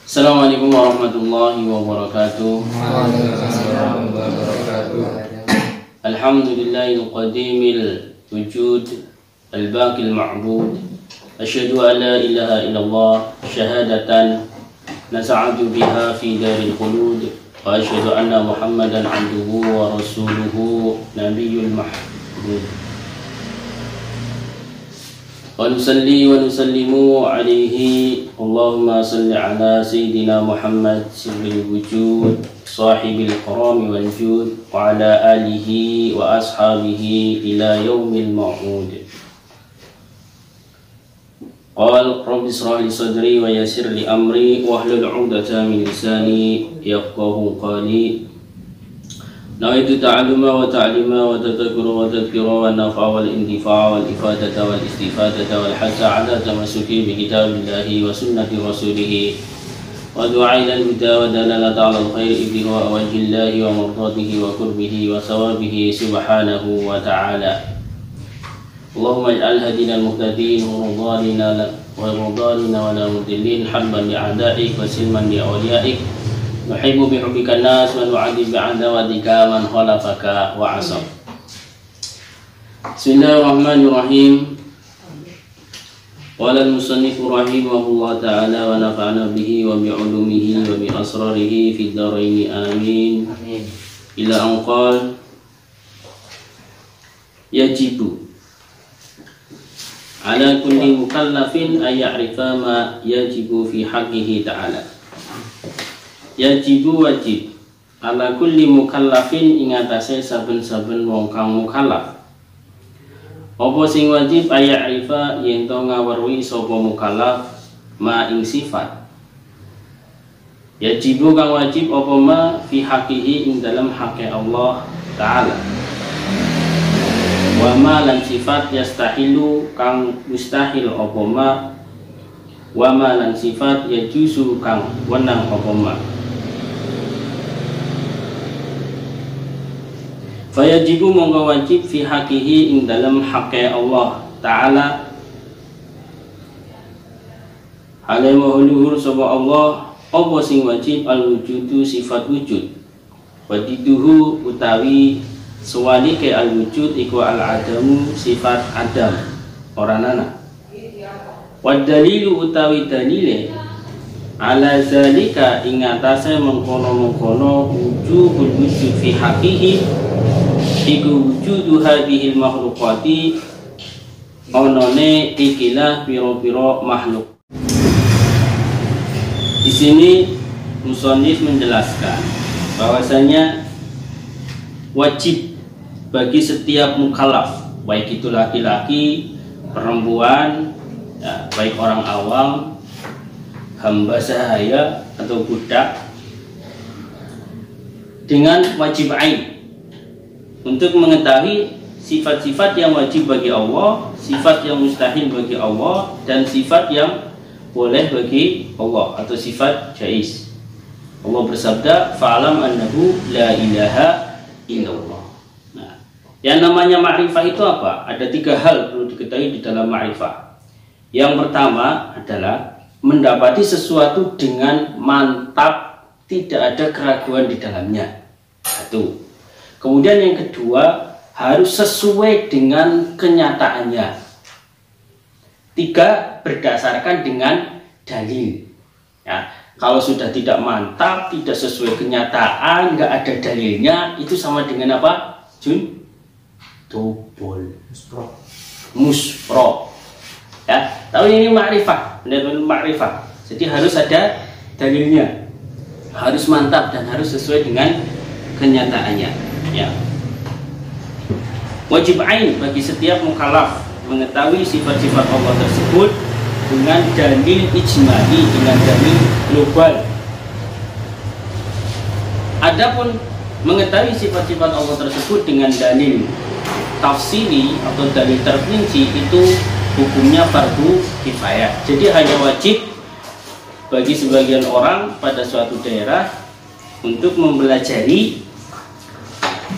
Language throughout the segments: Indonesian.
Assalamualaikum warahmatullahi wabarakatuh. Waalaikumsalam warahmatullahi wabarakatuh. Alhamdulillahil qadimil wujud al-baqil ma'bud. Asyhadu an la ilaha illallah syahadatan nas'adu biha fi daril khulud. Wa asyhadu anna Muhammadan abduhu wa rasuluhu nabiyyul mahmud. Wa nusalli wa nusallimu alaihi. Allahumma salli ala Sayyidina Muhammad sirril wujud sahibil karami wal jud wa ala alihi wa ashabihi ila yaumil ma'ud. Qal rabbi israh li sadri wa yassir li amri wahlul 'uqdatam min lisani yafqahu qawli. Nawaitu ta'alluma wa ta'lima wa tadhakkura wa tadhkira wa nafa'a wal intifa'a wal ifadata wal istifadata wal hasa ala tamassuki bi kitabillahi wa sunnati rasulih wa du'a ila al-huda wa dalalata ala al-khair ibtigha'a wajhillahi wa mardatihi wa qurbihi wa sawabihi subhanahu wa ta'ala. Allahumma ij'al hadina al-muhtadin wa radalina wa la mudillin habban li'a'da'ik wa silman li'awliyaik. Nuhibbu bihubbika nas wa nu'adib bi'adawatika man khalafaka wa asab. Bismillahirrahmanirrahim. Qala al-musannifu rahimahullah ta'ala wa nafa'ana bihi wa bi'ulumihi wa bi asrarihi fid dharaini amin. Ila an qala yajibu ala kulli mukallafin ay ya'rifa ma yajibu fi haqqihi ta'ala. Yajibu wajib ala kulli mukallafin ing atase saben-saben wong kang mukallaf. Apa sing wajib aya'rifa yen to ngaweruhi sapa mukallaf ma ing sifat. Yajibu kang wajib apa ma fi haqqihi ing dalam haqqi Allah taala. Wa ma lan sifat yastahilu kang mustahil apa ma. Wa ma lan sifat yajuzu kang wenang apa ma. Fayajibu mongko wajib fi haqqihi ing dalam haqqi Allah taala. Hale mahluhur sapa Allah apa sing wajib al wujudu sifat wujud. Wadiduhu utawi suwalike al wujud iku al adamu sifat adam ora nana. Wad dalilu utawi dalile ala zalika ing atase mengkono-mengkono wujudul wujud fi haqqihi iku wujudu hadhil makhluqati onone ikilah piro-piro makhluk. Di sini musannif menjelaskan bahwasanya wajib bagi setiap mukallaf, baik itu laki-laki, perempuan, ya, baik orang awam, hamba sahaya atau budak, dengan wajib ain untuk mengetahui sifat-sifat yang wajib bagi Allah, sifat yang mustahil bagi Allah, dan sifat yang boleh bagi Allah atau sifat jaiz. Allah bersabda, "Fa'lam annahu la ilaha illallah." Nah, yang namanya ma'rifah itu apa? Ada 3 hal perlu diketahui di dalam ma'rifah. Yang pertama adalah mendapati sesuatu dengan mantap, tidak ada keraguan di dalamnya. Satu. Kemudian yang kedua, harus sesuai dengan kenyataannya. 3, berdasarkan dengan dalil. Ya, kalau sudah tidak mantap, tidak sesuai kenyataan, nggak ada dalilnya, itu sama dengan apa? Tubul. Muspro. Ya, tahu ini ma'rifah, benar-benar ma'rifah. Jadi harus ada dalilnya, harus mantap dan harus sesuai dengan kenyataannya. Ya. Wajib ain bagi setiap mukallaf mengetahui sifat-sifat Allah tersebut dengan dalil ijmali, dengan dalil global. Adapun mengetahui sifat-sifat Allah tersebut dengan dalil tafsili atau dalil terperinci itu hukumnya fardu kifayah. Jadi hanya wajib bagi sebagian orang pada suatu daerah untuk mempelajari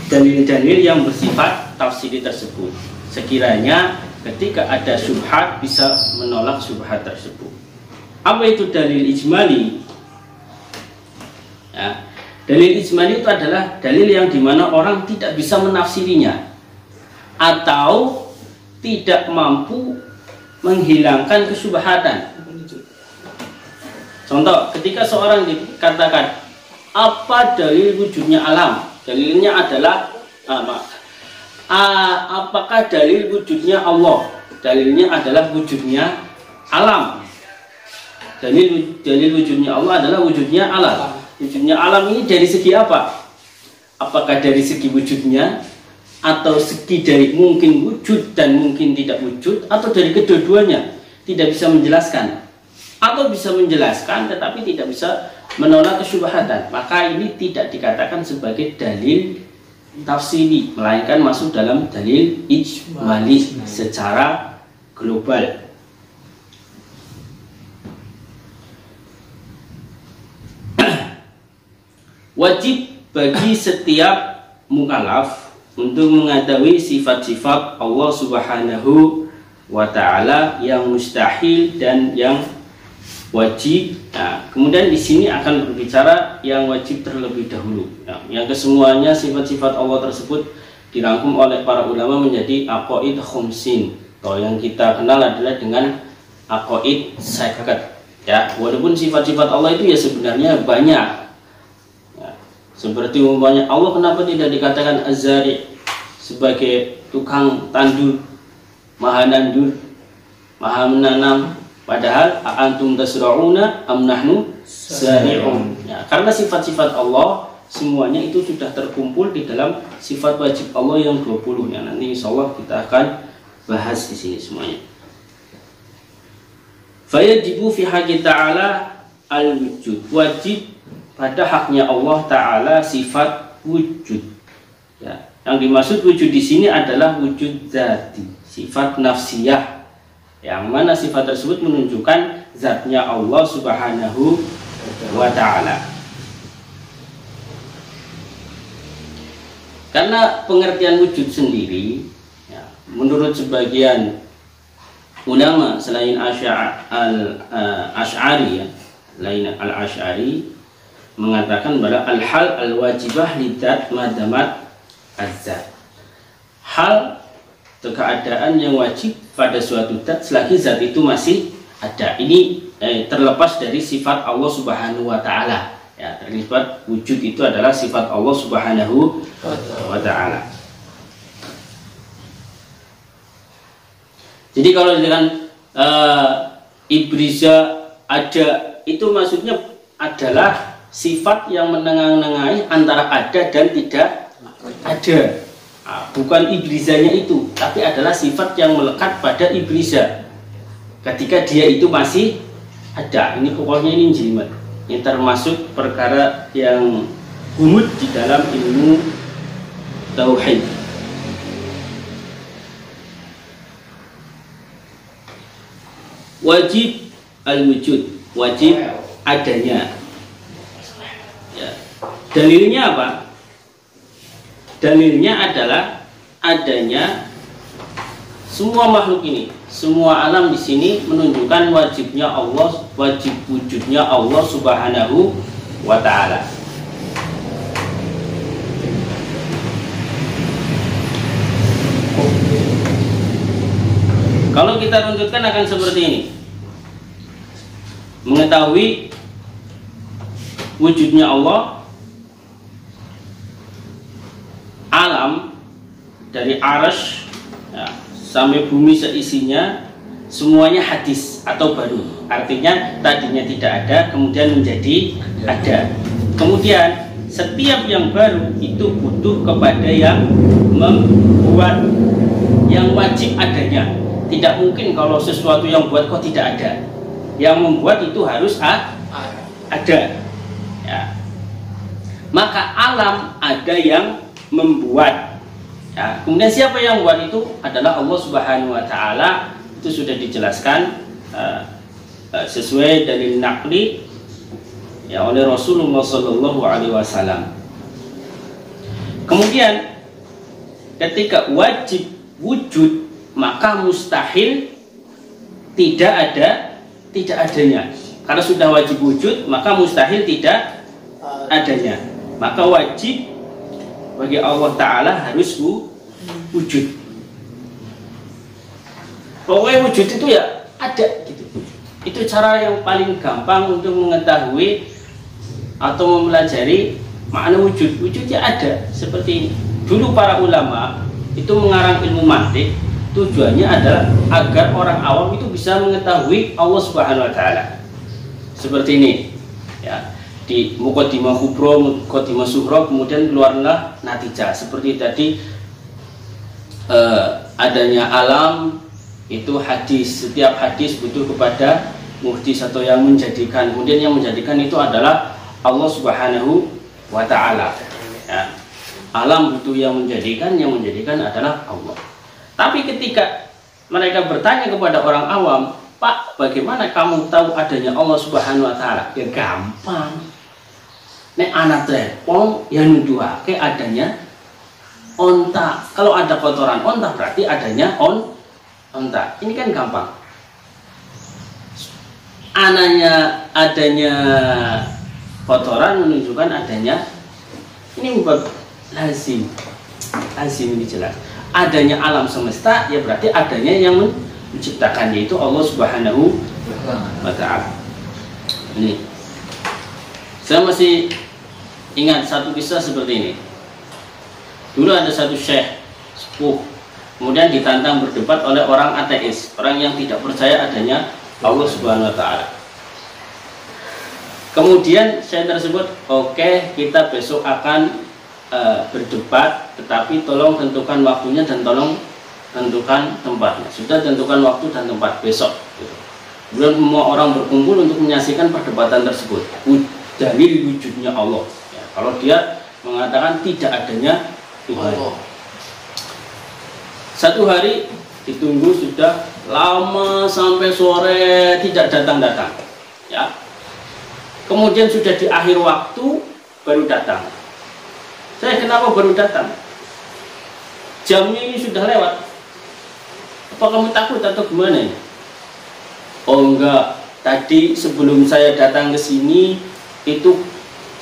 dalil-dalil yang bersifat tafsiri tersebut. Sekiranya ketika ada syubhat bisa menolak syubhat tersebut. Apa itu dalil ijmali? Ya. Dalil ijmali itu adalah dalil yang dimana orang tidak bisa menafsirinya atau tidak mampu menghilangkan kesyubhatan. Contoh, ketika seorang dikatakan apa dalil wujudnya alam? Dalilnya adalah apakah dalil wujudnya Allah? Dalilnya adalah wujudnya alam. Dalil wujudnya Allah adalah wujudnya alam. Wujudnya alam ini dari segi apa? Apakah dari segi wujudnya, atau segi dari mungkin wujud dan mungkin tidak wujud, atau dari kedua-duanya? Tidak bisa menjelaskan, atau bisa menjelaskan tetapi tidak bisa menolak kesyubhatan. Maka ini tidak dikatakan sebagai dalil tafsiri, melainkan masuk dalam dalil ijmali secara global. Wajib bagi setiap mukallaf untuk mengetahui sifat-sifat Allah Subhanahu wa Ta'ala yang mustahil dan yang wajib. Nah, kemudian di sini akan berbicara yang wajib terlebih dahulu. Yang kesemuanya sifat-sifat Allah tersebut dirangkum oleh para ulama menjadi aqaid khumsin. Atau yang kita kenal adalah dengan aqaid sakat. Ya, walaupun sifat-sifat Allah itu ya sebenarnya banyak. Seperti umpamanya Allah kenapa tidak dikatakan Az-Zari sebagai tukang tandur, maha nandur, maha menanam, padahal antum tasra'una am nahnu zari'un. Ya, karena sifat-sifat Allah semuanya itu sudah terkumpul di dalam sifat wajib Allah yang 20 ya. Nanti insyaallah kita akan bahas di sini semuanya. Fayajibu fi haqqi ta'ala al-wujud. Wajib pada haknya Allah Ta'ala sifat wujud. Ya, yang dimaksud wujud di sini adalah wujud zati, sifat nafsiyah, yang mana sifat tersebut menunjukkan zatnya Allah Subhanahu wa Ta'ala. Karena pengertian wujud sendiri, ya, menurut sebagian ulama selain Asy'ari, ya, lain al-Asy'ari mengatakan bahwa al-hal al-wajibah lidzat madamat az-zat. Hal atau keadaan yang wajib pada suatu zat selagi zat itu masih ada. Ini terlepas dari sifat Allah Subhanahu wa Ta'ala. Ya, terlibat wujud itu adalah sifat Allah Subhanahu wa Ta'ala. Jadi kalau dengan ibriza ada, itu maksudnya adalah sifat yang menengah-nengahi antara ada dan tidak ada. Nah, bukan ibrizanya itu, tapi adalah sifat yang melekat pada ibriza ketika dia itu masih ada. Ini pokoknya ini jelimet. Ini termasuk perkara yang umum di dalam ilmu tauhid. Wajib al-wujud, wajib adanya. Ya. Dalilnya apa? Dalilnya adalah adanya semua makhluk ini, semua alam di sini menunjukkan wajibnya Allah, wajib wujudnya Allah Subhanahu wa Ta'ala. Kalau kita runtutkan akan seperti ini. Mengetahui wujudnya Allah, alam dari arasy ya, sampai bumi seisinya semuanya hadis atau baru. Artinya tadinya tidak ada kemudian menjadi ada. Kemudian setiap yang baru itu butuh kepada yang membuat, yang wajib adanya. Tidak mungkin kalau sesuatu yang buat kok tidak ada. Yang membuat itu harus ada. Ya. Maka alam ada yang membuat. Ya. Kemudian siapa yang buat itu adalah Allah Subhanahu wa Ta'ala. Itu sudah dijelaskan sesuai dalil naqli ya oleh Rasulullah Sallallahu Alaihi Wasallam. Kemudian ketika wajib wujud, maka mustahil tidak adanya. Karena sudah wajib wujud, maka mustahil tidak adanya, maka wajib bagi Allah Ta'ala harus wujud. Pokoknya wujud itu ya ada gitu. Itu cara yang paling gampang untuk mengetahui atau mempelajari makna wujud. Wujudnya ada seperti ini. Dulu para ulama itu mengarang ilmu mantik, tujuannya adalah agar orang awam itu bisa mengetahui Allah Subhanahu wa Ta'ala. Seperti ini ya, di Muqaddimah Kubra, Muqaddimah Sughra, kemudian keluarlah natijah seperti tadi. Adanya alam itu hadis, setiap hadis butuh kepada muhdis atau yang menjadikan, kemudian yang menjadikan itu adalah Allah Subhanahu wa Ta'ala ya. Alam butuh yang menjadikan adalah Allah. Tapi ketika mereka bertanya kepada orang awam, Pak, bagaimana kamu tahu adanya Allah Subhanahu wa Ta'ala? Ya gampang. Nek anak telepon yang nuduhake adanya onta. Kalau ada kotoran onta berarti adanya onta. Ini kan gampang. Adanya kotoran menunjukkan adanya, ini bukan lazim ini jelas. Adanya alam semesta ya berarti adanya yang menciptakan, yaitu Allah Subhanahu wa Ta'ala. Ini saya masih ingat satu kisah seperti ini. Dulu ada satu syekh sepuh, kemudian ditantang berdebat oleh orang ateis, orang yang tidak percaya adanya Allah Subhanahu wa Ta'ala. Kemudian syekh tersebut, oke, kita besok akan berdebat, tetapi tolong tentukan waktunya dan tolong tentukan tempatnya. Sudah tentukan waktu dan tempat besok gitu. Kemudian semua orang berkumpul untuk menyaksikan perdebatan tersebut. Dalil wujudnya Allah ya, kalau dia mengatakan tidak adanya Tuhan. Satu hari ditunggu sudah lama sampai sore tidak datang ya. Kemudian sudah di akhir waktu baru datang. Saya kenapa baru datang? Jamnya ini sudah lewat. Apa kamu takut atau gimana ya? Oh enggak, tadi sebelum saya datang ke sini itu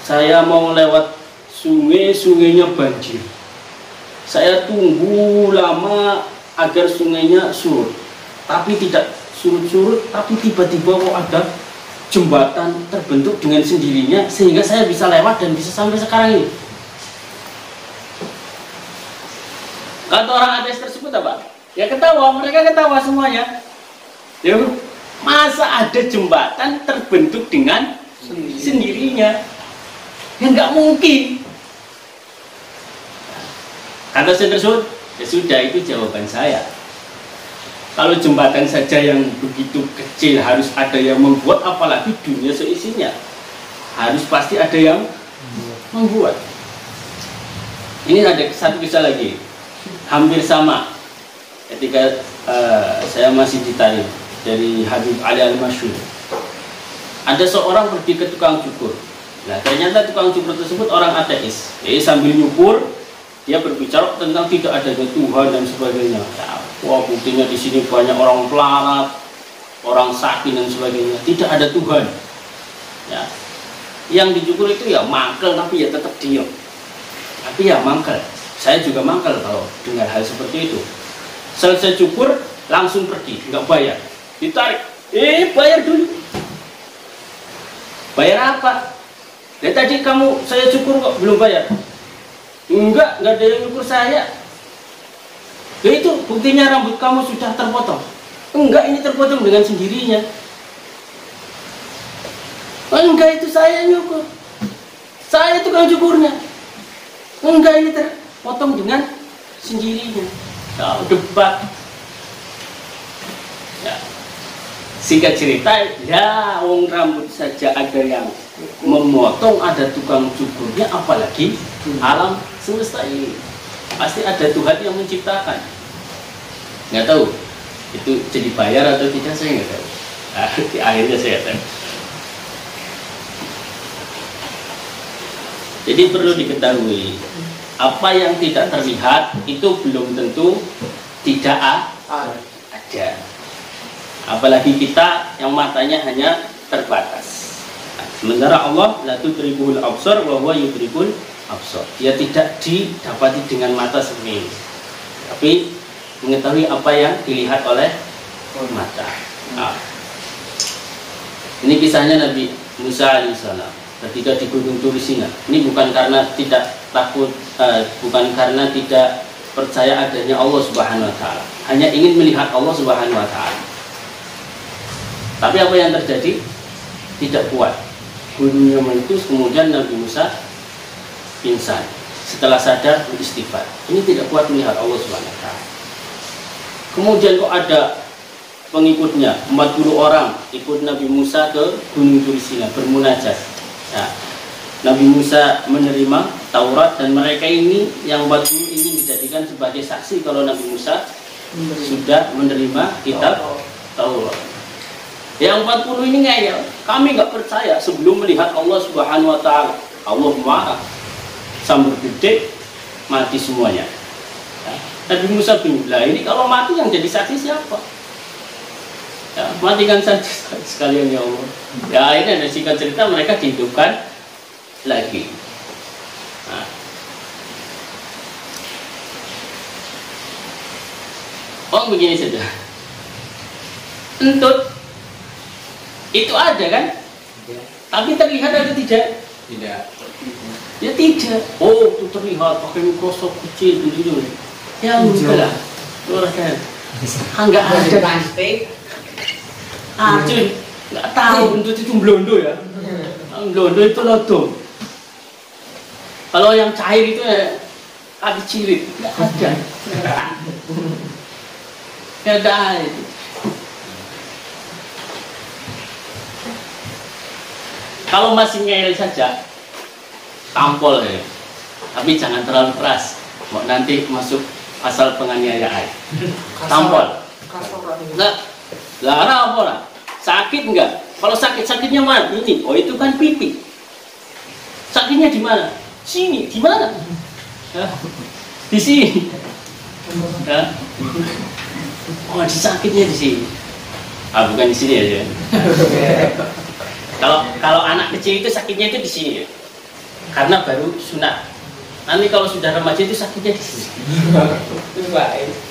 saya mau lewat sungai, sungainya banjir. Saya tunggu lama agar sungainya surut, tapi tidak surut-surut, tapi tiba-tiba kok ada jembatan terbentuk dengan sendirinya sehingga saya bisa lewat dan bisa sampai sekarang ini. Kata orang ateis tersebut apa? Ya ketawa, mereka ketawa semuanya. Ya, masa ada jembatan terbentuk dengan sendirinya? Ya nggak mungkin. Kata saya tersebut, ya sudah, itu jawaban saya. Kalau jembatan saja yang begitu kecil harus ada yang membuat, apalagi dunia seisinya. Harus pasti ada yang membuat. Ini ada satu kisah lagi, hampir sama. Ketika saya masih di Tarim, dari Habib Ali Al-Masyhur, ada seorang pergi ke tukang cukur. Nah ternyata tukang cukur tersebut orang ateis. Jadi sambil nyukur dia berbicara tentang tidak adanya Tuhan dan sebagainya. Ya, wah, buktinya di sini banyak orang pelarat, orang sakit dan sebagainya. Tidak ada Tuhan. Ya, yang dicukur itu ya mangkel, tapi ya tetap diam. Tapi ya mangkel. Saya juga mangkel kalau dengar hal seperti itu. Selesai cukur langsung pergi, nggak bayar. Ditarik, bayar dulu. Bayar apa? Ya tadi saya cukur kok belum bayar. Enggak ada yang nyukur saya. Ya itu buktinya rambut kamu sudah terpotong. Enggak, ini terpotong dengan sendirinya. Enggak, itu saya nyukur. Saya tukang cukurnya. Enggak, ini terpotong dengan sendirinya. Nah, debat. Ya. Singkat cerita, ya wong rambut saja ada yang memotong, ada tukang cukurnya, apalagi alam semesta ini. Pasti ada Tuhan yang menciptakan. Nggak tahu itu jadi bayar atau tidak, saya nggak tahu. Nah, di akhirnya saya tahu. Jadi perlu diketahui, apa yang tidak terlihat itu belum tentu tidak ada. Apalagi kita yang matanya hanya terbatas. Sementara Allah la tudrikul absar wa huwa yudrikul absar. Dia tidak didapati dengan mata seperti ini, tapi mengetahui apa yang dilihat oleh mata. Nah, ini kisahnya Nabi Musa alaihissalam ketika di Gunung Turi Sina. Ini bukan karena tidak takut, bukan karena tidak percaya adanya Allah Subhanahu wa taala, hanya ingin melihat Allah Subhanahu wa taala. Tapi apa yang terjadi? Tidak kuat. Gunungnya meletus, kemudian Nabi Musa pingsan. Setelah sadar beristighfar. Ini tidak kuat melihat Allah Subhanahu wa taala. Kemudian kok ada pengikutnya, 40 orang ikut Nabi Musa ke Gunung Turi Sina bermunajat. Nah, Nabi Musa menerima Taurat dan mereka ini yang 40 ini dijadikan sebagai saksi kalau Nabi Musa sudah menerima kitab Taurat. Yang 40 ini ngeyel, kami nggak percaya sebelum melihat Allah Subhanahu wa taala. Allah marah, sambar gede, mati semuanya. Nabi Musa bingung, lah ini kalau mati yang jadi saksi siapa? Ya, matikan saja sekalian ya Allah. Ya akhirnya ada singkat cerita mereka dihidupkan lagi. Nah. Oh begini saja. Entut itu ada kan? Ya. Tapi terlihat ada tidak? Tidak. Ya tidak. Oh itu terlihat pakai mikroskop kecil dulu. Ya enggak lah. Luar kan? Enggak ada plastik. Cuy, nggak tahu bentuk itu blondo ya. Blondo itu lodong. Kalau yang cair itu ya kaki cirit, nggak ada. Nggak ada itu. Kalau masih ngeyel saja, tampol ya. Tapi jangan terlalu keras. Mau nanti masuk pasal penganiayaan. Tampol. Lah apa lah? Sakit enggak? Kalau sakitnya mana? Ini. Oh itu kan pipi. Sakitnya di mana? Sini. Di mana? Ya. Di sini. Ya. Oh sakitnya di sini. Ah bukan di sini aja. Kalau anak kecil itu sakitnya itu di sini ya. Karena baru sunat. Nanti kalau sudah remaja itu sakitnya di sini.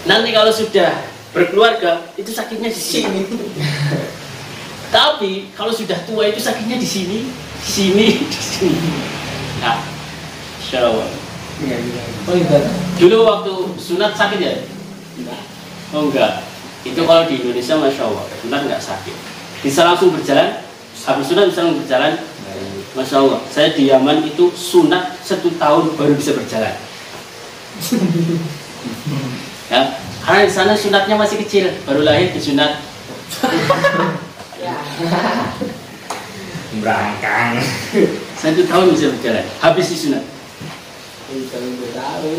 Nanti kalau sudah berkeluarga itu sakitnya di sini. Tapi kalau sudah tua itu sakitnya di sini, di sini, di sini. Nah, insyaallah. Dulu waktu sunat sakit ya? Oh enggak. Itu kalau di Indonesia masya Allah sunat nggak sakit. Bisa langsung berjalan. Habis sunat bisa langsung berjalan. Masya Allah. Saya di Yaman itu sunat 1 tahun baru bisa berjalan. Ya. Karena di sana sunatnya masih kecil, baru lahir disunat. Berangkang. 1 tahun bisa berjalan, habis disunat. 1 tahun.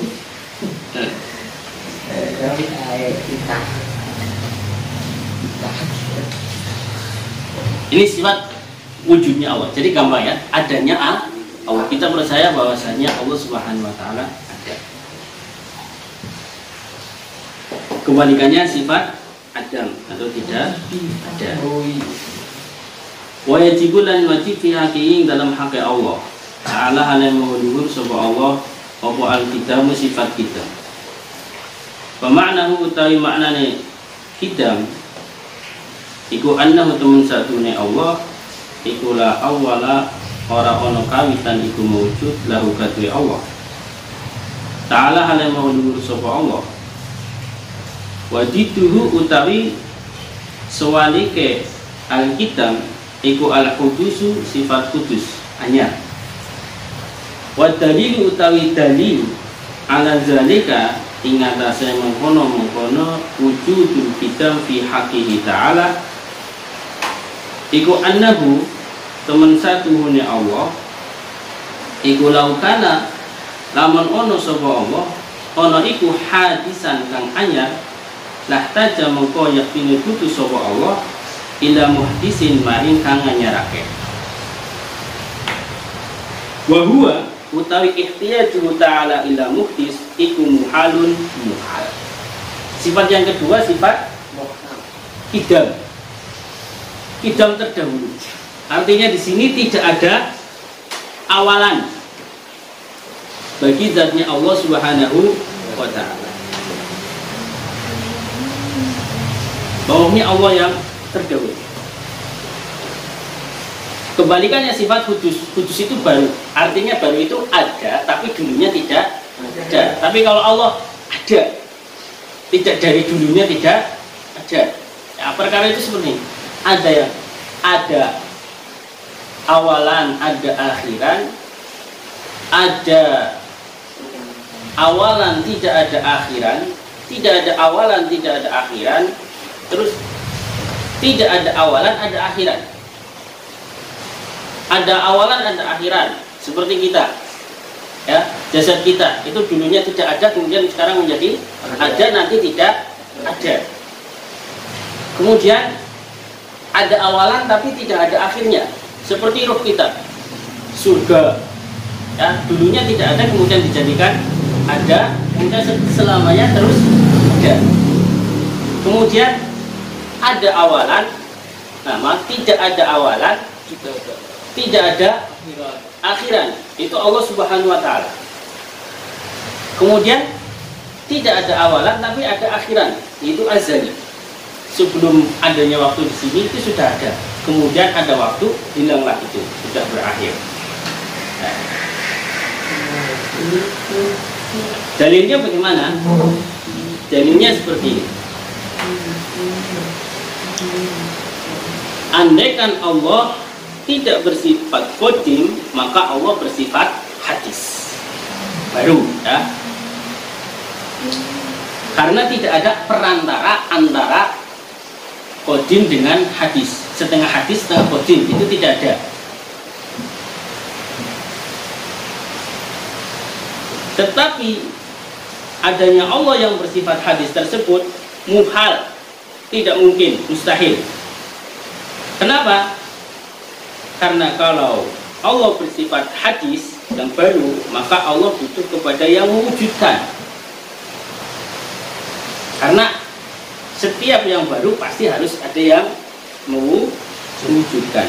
Ini sifat wujudnya Allah. Jadi gampang ya, adanya Allah. Kita percaya bahwasanya Allah Subhanahu wa taala ada. Kebalikannya sifat adam atau tidak ada. Wa yajibu lan wajib fi haqqihi dalam hak Allah. Ta'ala hal yang luhur sapa Allah apa al-qidam sifat kita. Wa ma'nahu utawi maknane qidam iku annahu temen satune Allah iku la awwala ora ana kawitan iku mawujud lahu kadhe Allah. Ta'ala hal yang luhur sapa Allah. Wadiduhu utawi sewalike al-qidam iku al-qudusu sifat kudus anyar. Wadalilu utawi dalil ala zalika ing atase mengkono wujudul qidam fi haqqihi ta'ala iku annahu temen satuhune Allah iku laukana lamun ono sapa Allah ono iku hadisan kang anyar lah taja mengko yakini kudu sapa Allah ila muhdisin maring kang nganyarake. Wa huwa utawi ihtiyaju ta'ala ila muhdis iku muhalun muhal. Sifat yang kedua sifat qidam. Qidam terdahulu. Artinya di sini tidak ada awalan bagi zatnya Allah Subhanahu wa ta'ala. Bahwanya Allah yang terdahulu. Kebalikannya sifat hudus. Hudus itu baru. Artinya baru itu ada, tapi dulunya tidak ada. Tapi kalau Allah ada, tidak dari dulunya tidak ada. Ya, perkara itu seperti ini. Ada awalan, ada akhiran. Ada awalan, tidak ada akhiran. Tidak ada awalan, tidak ada akhiran. Terus tidak ada awalan, ada akhiran. Ada awalan, ada akhiran. Seperti kita, ya, jasad kita itu dulunya tidak ada, kemudian sekarang menjadi ada, nanti tidak ada. Kemudian ada awalan tapi tidak ada akhirnya. Seperti ruh kita, surga, ya, dulunya tidak ada, kemudian dijadikan ada, kemudian selamanya terus ada. Kemudian ada awalan, nama tidak ada awalan, tidak ada akhiran. Itu Allah Subhanahu wa ta'ala. Kemudian tidak ada awalan tapi ada akhiran, itu azali. Sebelum adanya waktu di sini itu sudah ada. Kemudian ada waktu, hilanglah itu, sudah berakhir. Nah. Dalilnya bagaimana? Dalilnya seperti ini. Andaikan Allah tidak bersifat qadim, maka Allah bersifat hadis baru, ya. Karena tidak ada perantara antara qadim dengan hadis, setengah hadis setengah qadim, itu tidak ada. Tetapi adanya Allah yang bersifat hadis tersebut muhal, tidak mungkin, mustahil. Kenapa? Karena kalau Allah bersifat hadis yang baru, maka Allah butuh kepada yang mewujudkan. Karena setiap yang baru pasti harus ada yang mewujudkan.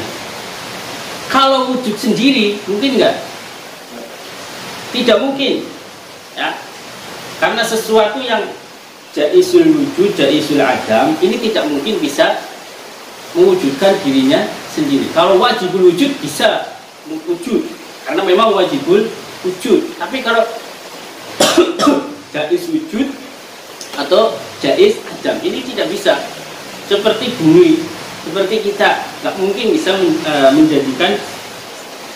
Kalau wujud sendiri, mungkin enggak? Tidak mungkin, ya. Karena sesuatu yang jaisul wujud, jaisul adam, ini tidak mungkin bisa mewujudkan dirinya sendiri. Kalau wajibul wujud bisa wujud, karena memang wajibul wujud. Tapi kalau jais wujud atau jais adam, ini tidak bisa. Seperti bumi, seperti kita, nggak mungkin bisa menjadikan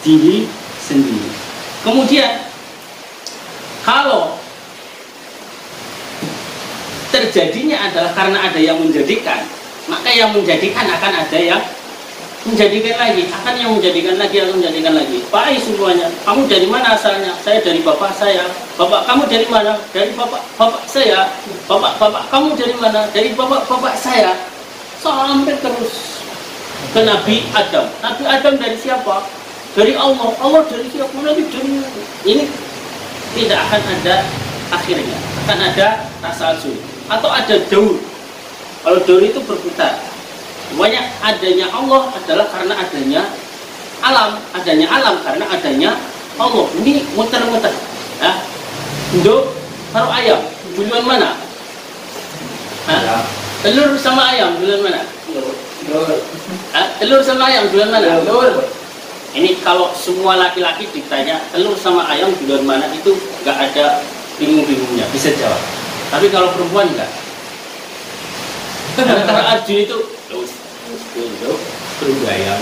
diri sendiri. Kemudian kalau terjadinya adalah karena ada yang menjadikan, maka yang menjadikan akan ada yang menjadikan lagi, akan yang menjadikan lagi, akan menjadikan lagi. Pak semuanya, kamu dari mana asalnya? Saya dari bapak saya. Bapak kamu dari mana? Dari bapak saya. Bapak kamu dari mana? Dari bapak saya. Sampai terus ke Nabi Adam. Nabi Adam dari siapa? Dari Allah. Allah dari siapa? Nabi dari ini tidak akan ada akhirnya, akan ada tasalsul atau ada daur. Kalau daur itu berputar. Semuanya adanya Allah adalah karena adanya alam, adanya alam karena adanya Allah. Ini muter-muter. Ya. Untuk taruh ayam, duluan mana? Hah? Telur sama ayam duluan mana? Telur sama ayam duluan mana? Telur. Ini kalau semua laki-laki ditanya telur sama ayam duluan mana, itu nggak ada bingung-bingungnya, bisa jawab. Tapi kalau perempuan enggak. Antara Arjun itu telur ayam.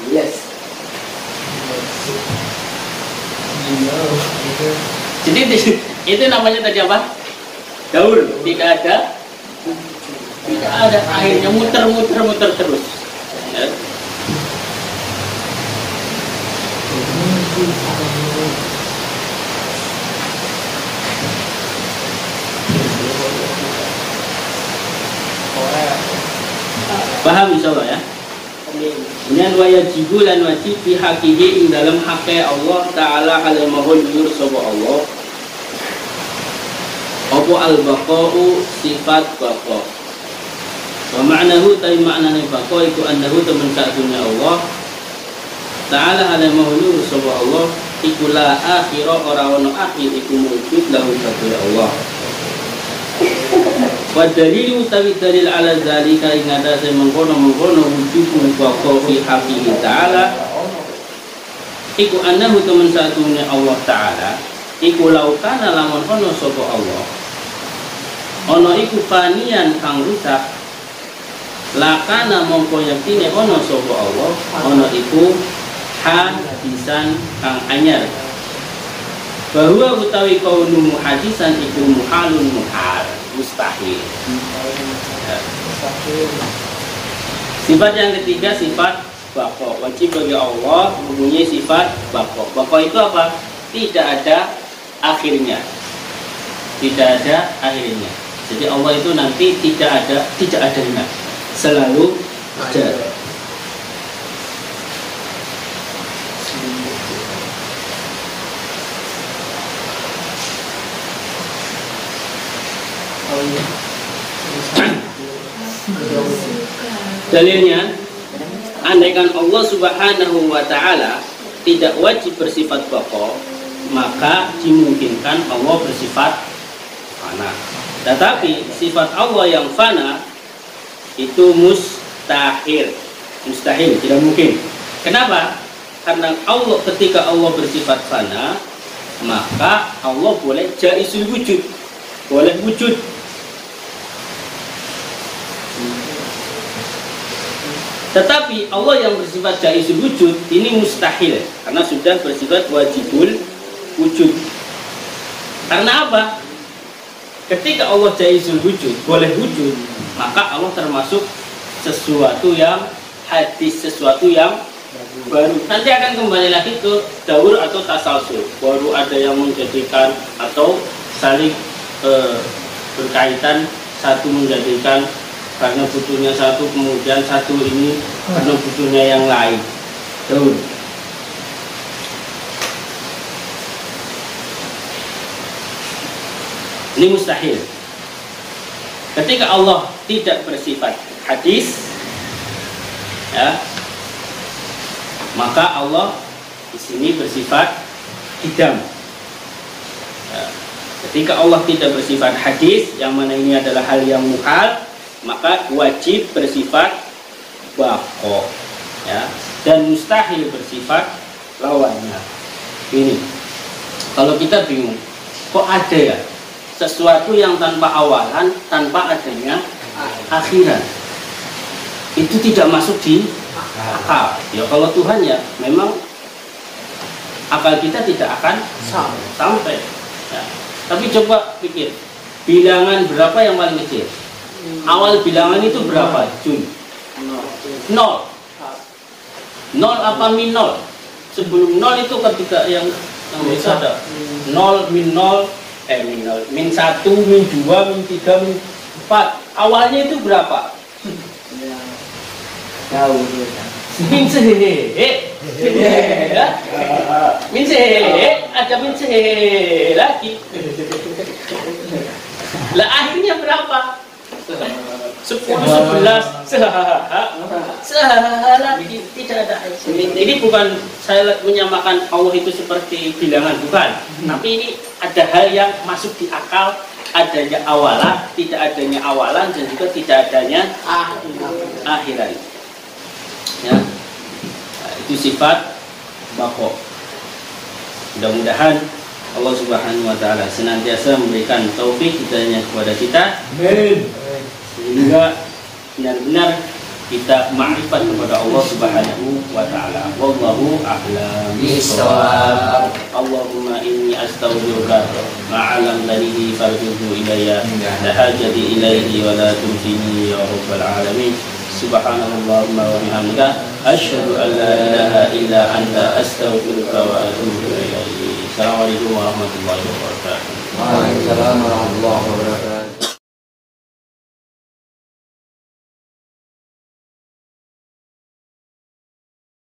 Yes. Jadi itu namanya tadi apa? Daur, tidak ada akhirnya, muter terus. Ya. Paham insyaallah ya? Kemudian wajibu lan wajib fi haqihi ing dalam haknya Allah taala alal mahul nur sapa Allah. Apa al-baqa'u sifat baqa. Wa ma'nahu tapi maknane baqo iku annahu temen sakdunya Allah Ta'ala ala mahulu sapa Allah iku la akhira ora ono akhir iku wujud lahu sakdunya Allah. Wa dalilu tawi dalil ala zalika ing atase mengkono-mengkono wujud baqo fi haqqihi ta'ala iku annahu temen sakdunya Allah Ta'ala iku laukana lamun ono sapa Allah ono iku fanian kang rusak lakana mongko yaktine ono sapa Allah ono iku hadisan kang anyar bahwa utawi kaunu hadisan iku muhalun muhal mustahil ya. Sifat yang ketiga sifat baqo wajib bagi Allah mempunyai sifat baqo. Baqo itu apa? Tidak ada akhirnya, tidak ada akhirnya. Jadi Allah itu nanti tidak adanya, selalu ada. Dalilnya, andaikan Allah Subhanahu wa Ta'ala tidak wajib bersifat baqo, maka dimungkinkan Allah bersifat fana. Tetapi sifat Allah yang fana itu mustahil, tidak mungkin. Kenapa? Karena Allah ketika Allah bersifat fana, maka Allah boleh jaizul wujud, boleh wujud. Tetapi Allah yang bersifat jaizul wujud ini mustahil karena sudah bersifat wajibul wujud. Karena apa? Ketika Allah jaizul wujud, boleh wujud, maka Allah termasuk sesuatu yang hadis, sesuatu yang baru. Nanti akan kembali lagi ke daur atau tasalsul. Baru ada yang menjadikan atau saling berkaitan, satu menjadikan karena butuhnya satu, kemudian satu ini karena butuhnya yang lain. Daur. Ini mustahil. Ketika Allah tidak bersifat hadis, ya, maka Allah di sini bersifat hidam. Ya. Ketika Allah tidak bersifat hadis, yang mana ini adalah hal yang muhal, maka wajib bersifat baqo, ya, dan mustahil bersifat lawannya. Ini kalau kita bingung, kok ada ya sesuatu yang tanpa awalan, tanpa adanya akhiran, itu tidak masuk di akal. Ya kalau Tuhan ya memang akal kita tidak akan sampai. Ya. Tapi coba pikir, bilangan berapa yang paling kecil? Awal bilangan itu berapa, Jun? 0. 0 apa min 0? Sebelum 0 itu ketika yang bisa ada 0, min 0, min 1, min 2, min 3, min 4. Awalnya itu berapa? Jauh. Min sehe. Min sehe, ada min sehe lagi. Lah akhirnya berapa? 10, 11, lagi tidak ada. Ini bukan saya menyamakan Allah itu seperti bilangan, bukan. Tapi ini ada hal yang masuk di akal, adanya awalan, tidak adanya awalan, dan juga tidak adanya akhiran. Ya, nah, itu sifat baqo. Mudah-mudahan Allah Subhanahu wa Ta'ala senantiasa memberikan taufik hidayahnya kepada kita. Amin. Sehingga benar-benar kita ma'rifat kepada Allah Subhanahu wa Ta'ala. Wallahu a'lam bishawab. Allahumma inni astaghfiruka ma'alam lanihi farjuhu ilayya la hajati ilayhi wa la tumsini ya rabbal alamin. Subhanallahumma wa bihamdika asyhadu an la ilaha illa anta astaghfiruka wa atubu ilaik. Assalamualaikum warahmatullahi wabarakatuh. Waalaikumsalam warahmatullahi wabarakatuh.